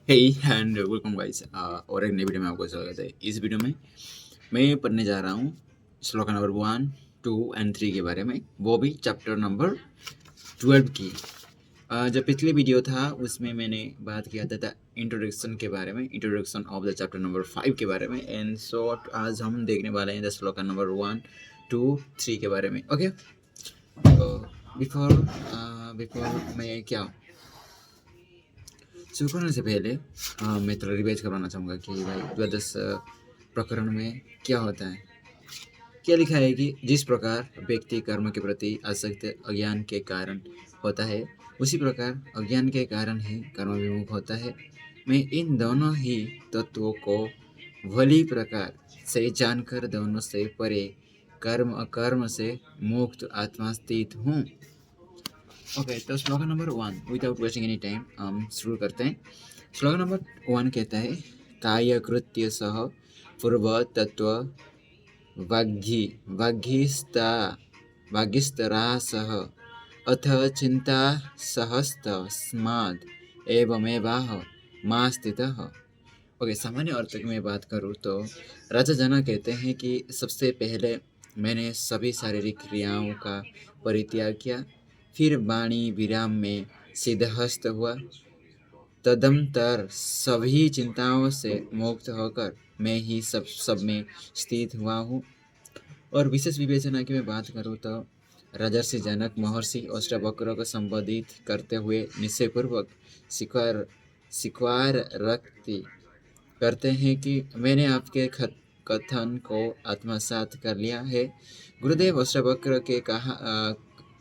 Hey and welcome guys और एक नई वीडियो में आपका स्वागत है। इस वीडियो में मैं पढ़ने जा रहा हूँ श्लोक नंबर 1, 2 एंड 3 के बारे में, वो भी चैप्टर नंबर 12 की। जो पिछली वीडियो था उसमें मैंने बात किया था इंट्रोडक्शन के बारे में, introduction of the chapter number 5 के बारे में। एंड शॉर्ट आज हम देखने वाले हैं द श्लोक नंबर 1, 2, 3 के बारे में। ओके, बिफोर बिफोर मैं क्या शुरू करने से पहले मैं थोड़ा रिवाइज करवाना चाहूँगा कि भाई द्वादश प्रकरण में क्या होता है। क्या लिखा है कि जिस प्रकार व्यक्ति कर्म के प्रति आसक्त अज्ञान के कारण होता है, उसी प्रकार अज्ञान के कारण ही कर्म विमुख होता है। मैं इन दोनों ही तत्वों को भली प्रकार से जानकर दोनों से परे कर्म अकर्म से मुक्त आत्मा स्थित हूँ। ओके, तो श्लोक number 1 without wasting any time हम शुरू करते हैं। श्लोक नंबर 1 कहता है, काय कृत्य सह पूर्व तत्व वाग्घी वाग्घीस्ता वाग्घीस्तरा सह अथ चिंता सहस्त स्माद एवमेवाह मां स्थितः। ओके, सामान्य अर्थ की मैं बात करूँ तो राजा जनक कहते हैं कि सबसे पहले मैंने सभी शारीरिक क्रियाओं का परित्याग किया, फिर वाणी विराम में सिद्धहस्त हुआ, तदंतर सभी चिंताओं से मुक्त होकर मैं ही सब में स्थित हुआ हूँ। और विशेष विवेचना की मैं बात करूँ तो राजर्षि जनक महर्षि अष्टावक्र को संबोधित करते हुए निश्चयपूर्वक स्वीकार स्वीकार रखती करते हैं कि मैंने आपके कथन को आत्मसात कर लिया है। गुरुदेव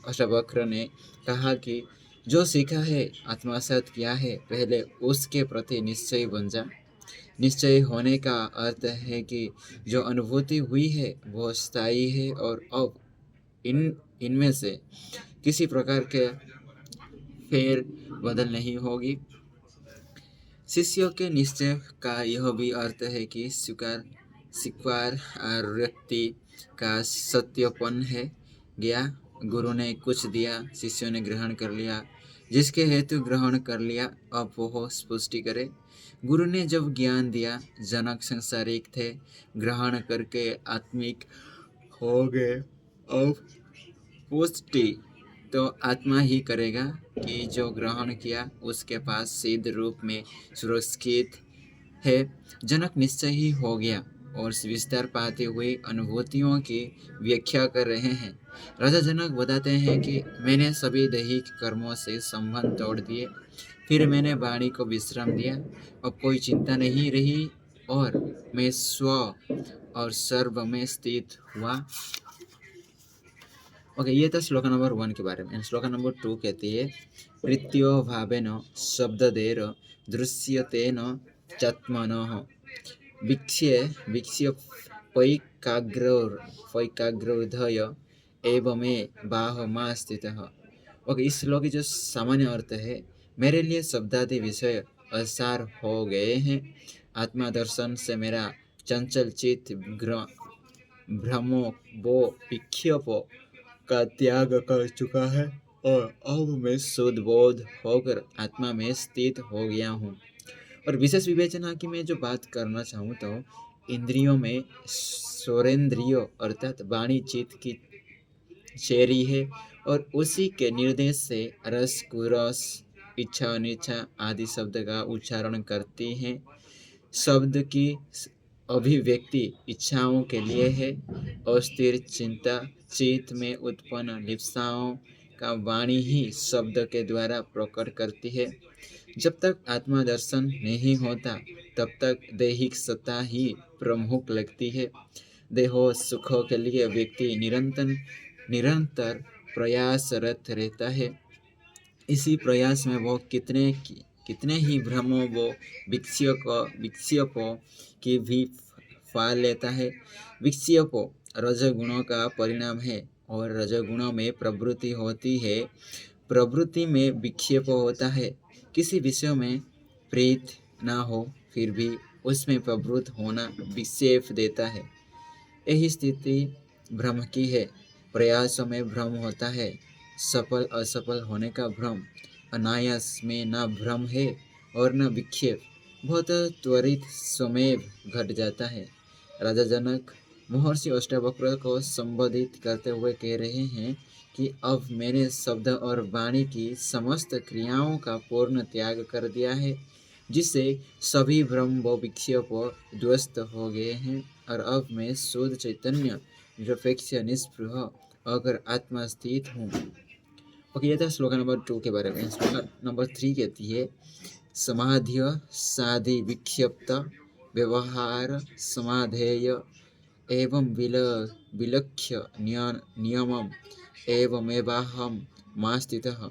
अष्टावक्र ने कहा कि जो सीखा है आत्मसात किया है, पहले उसके प्रति निश्चय बन जा। निश्चय होने का अर्थ है कि जो अनुभूति हुई है वो स्थायी है और अब इनमें से किसी प्रकार के फेर बदल नहीं होगी। शिष्यों के निश्चय का यह भी अर्थ है कि स्वीकार स्वीकार व्यक्ति का सत्यपन है गया। गुरु ने कुछ दिया, शिष्यों ने ग्रहण कर लिया, जिसके हेतु ग्रहण कर लिया अब वह पुष्टि करे। गुरु ने जब ज्ञान दिया, जनक संसारिक थे, ग्रहण करके आत्मिक हो गए। अब पुष्टि तो आत्मा ही करेगा कि जो ग्रहण किया उसके पास सिद्ध रूप में सुरक्षित है। जनक निश्चय ही हो गया और विस्तार पाते हुए अनुभूतियों की व्याख्या कर रहे हैं। राजा जनक बताते हैं कि मैंने सभी दैहिक कर्मों से संबंध तोड़ दिए, फिर मैंने वाणी को विश्राम दिया, अब कोई चिंता नहीं रही और मैं स्व और सर्व में स्थित हुआ। ओके, ये था श्लोक नंबर 1 के बारे में। श्लोक नंबर 2 कहती है, प्रीत्यो भावेन शब्ददेर दृश्यतेन चात्मनः वीक्ष्य वीक्ष्य पैकाग्रोधय एवमे बाह मा स्थितः। ओके, इस श्लोक की जो सामान्य अर्थ है, मेरे लिए शब्दादि विषय असार हो गए हैं। आत्मा दर्शन से मेरा चंचल चित्त भ्रमों वो विक्षेपों का त्याग कर चुका है और अब मैं शुद्ध बोध होकर आत्मा में स्थित हो गया हूँ। और विशेष विवेचना की मैं जो बात करना चाहूँ तो इंद्रियों में स्वरेंद्रियों अर्थात वाणी चित्त की शेरी है और उसी के निर्देश से रस कुरस इच्छा अनिच्छा आदि शब्द का उच्चारण करती हैं। शब्द की अभिव्यक्ति इच्छाओं के लिए है। अस्थिर चिंता चित्त में उत्पन्न लिप्साओं का वाणी ही शब्द के द्वारा प्रकट करती है। जब तक आत्मा दर्शन नहीं होता तब तक दैहिक सत्ता ही प्रमुख लगती है। देहो सुखों के लिए व्यक्ति निरंतर निरंतर प्रयासरत रहता है। इसी प्रयास में वो कितने ही भ्रमों वो विक्षेपों की भी फाल लेता है। विक्षेपों रजगुणों का परिणाम है और रजगुणों में प्रवृत्ति होती है, प्रवृत्ति में विक्षेप होता है। किसी विषय में प्रीत ना हो फिर भी उसमें प्रवृत्त होना विक्षेप देता है। यही स्थिति भ्रम की है। प्रयासों में भ्रम होता है, सफल असफल होने का भ्रम। अनायास में न भ्रम है और न विक्षेप। बहुत त्वरित स्वमेव घट जाता है। राजा जनक महर्षि अष्टावक्र को संबोधित करते हुए कह रहे हैं कि अब मैंने शब्द और वाणी की समस्त क्रियाओं का पूर्ण त्याग कर दिया है, जिससे सभी भ्रम व विक्षेप ध्वस्त हो गए हैं, और अब मैं शुद्ध चैतन्य निरपेक्ष निष्पृह अगर आत्मा स्थित हूँ। ओके, ये था श्लोक नंबर 2 के बारे में। श्लोक नंबर 3 कहती है, समाध्य साधि विक्षिप्त व्यवहार समाधेय एवं विलक्ष्य नियमम एवमेवाहम मां स्थितः।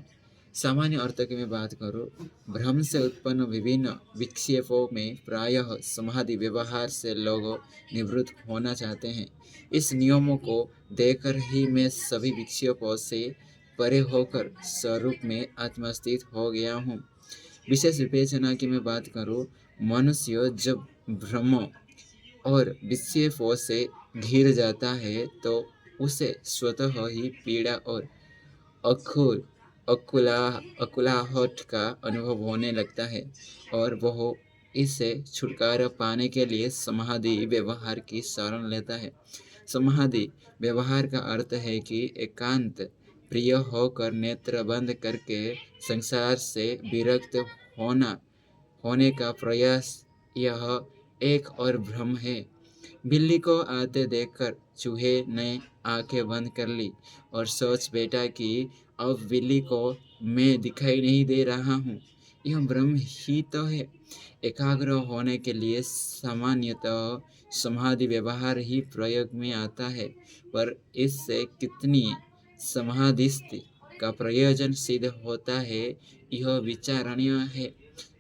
सामान्य अर्थ की मैं बात करूँ, भ्रम से उत्पन्न विभिन्न विक्षेपों में प्रायः समाधि व्यवहार से लोग निवृत्त होना चाहते हैं। इस नियमों को देकर ही मैं सभी विक्षेपों से परे होकर स्वरूप में आत्मस्थित हो गया हूँ। विशेष विवेचना की मैं बात करूँ, मनुष्य जब भ्रम और विक्षेपों से घिर जाता है तो उसे स्वतः ही पीड़ा और अकुल अकुला अकुलाहट का अनुभव होने लगता है, और वह इससे छुटकारा पाने के लिए समाधि व्यवहार की शरण लेता है। समाधि व्यवहार का अर्थ है कि एकांत प्रिय होकर नेत्र बंद करके संसार से विरक्त होना होने का प्रयास। यह एक और भ्रम है। बिल्ली को आते देखकर चूहे ने आंखें बंद कर ली और सोच बैठा कि अब बिल्ली को मैं दिखाई नहीं दे रहा हूँ। यह भ्रम ही तो है। एकाग्र होने के लिए सामान्यतः समाधि व्यवहार ही प्रयोग में आता है, पर इससे कितनी समाधिस्थ का प्रयोजन सिद्ध होता है, यह विचारणीय है।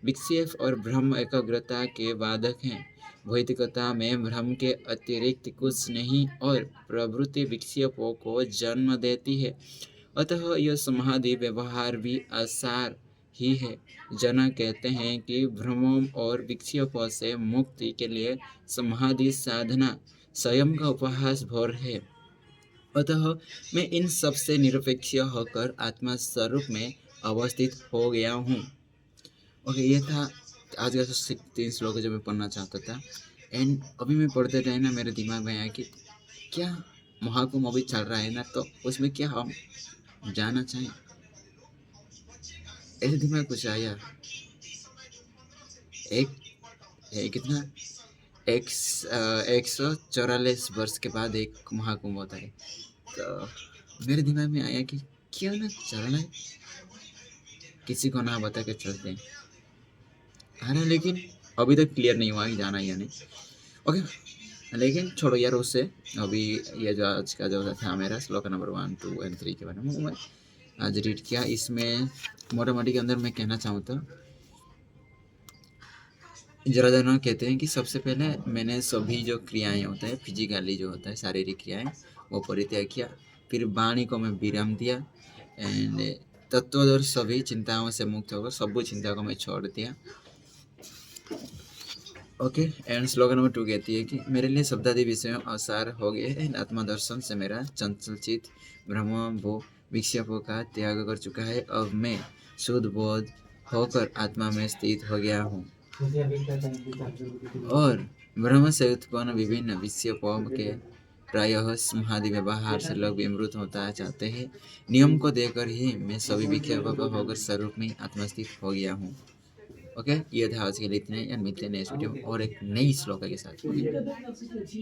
विक्षेप और भ्रम एकाग्रता के बाधक हैं। भौतिकता में भ्रम के अतिरिक्त कुछ नहीं और प्रवृत्ति विक्षेपों को जन्म देती है, अतः यह समाधि व्यवहार भी आसार ही है। जनक कहते हैं कि भ्रमों और विक्षेपों से मुक्ति के लिए समाधि साधना स्वयं का उपहास भोर है। अतः मैं इन सब से निरपेक्ष होकर आत्मा स्वरूप में अवस्थित हो गया हूँ। ओके, ये था आज का 3 श्लोक जो मैं पढ़ना चाहता था। एंड अभी मैं पढ़ते टाइम ना मेरे दिमाग में आया कि क्या महाकुंभ अभी चल रहा है ना, तो उसमें क्या हम जाना चाहें, ऐसे दिमाग कुछ आया। कितना 144 वर्ष के बाद एक महाकुंभ होता है, तो मेरे दिमाग में आया कि क्यों ना चलना है, किसी को ना बता के चलते हैं। हाँ, लेकिन अभी तक क्लियर नहीं हुआ कि जाना या नहीं। ओके, लेकिन छोड़ो यार उससे। अभी ये जो आज का जो था मेरा श्लोक नंबर 1, 2 एंड 3 के बारे में मैं आज रीड किया। इसमें मोटा मोटी के अंदर मैं कहना चाहूँ तो जराधन कहते हैं कि सबसे पहले मैंने सभी जो क्रियाएं होता है, फिजिकली जो होता है शारीरिक क्रियाएं, वो परित्याग किया। फिर वाणी को मैं विराम दिया एंड तत्वदर्श सभी चिंताओं से मुक्त होकर सब चिंता को मैं छोड़ दिया। ओके, एंड श्लोक नंबर 2 कहती है कि मेरे लिए शब्दादि विषयों असार हो गए हैं। आत्मदर्शन से मेरा चंचल चित्त भ्रम वो विक्षेपों का त्याग कर चुका है। अब मैं शुद्ध बोध होकर आत्मा में स्थित हो गया हूँ, और ब्रह्म से उत्पन्न विभिन्न विक्षेपों के प्रायः समाधि व्यवहार से लोग विमृत होता चाहते हैं। नियम को देकर ही मैं सभी विक्षेपों को होकर स्वरूप में आत्मस्थित हो गया हूँ। ओके, ये था आज के लिए इतना ही, मिलते हैं नेक्स्ट वीडियो और एक नई श्लोक के साथ।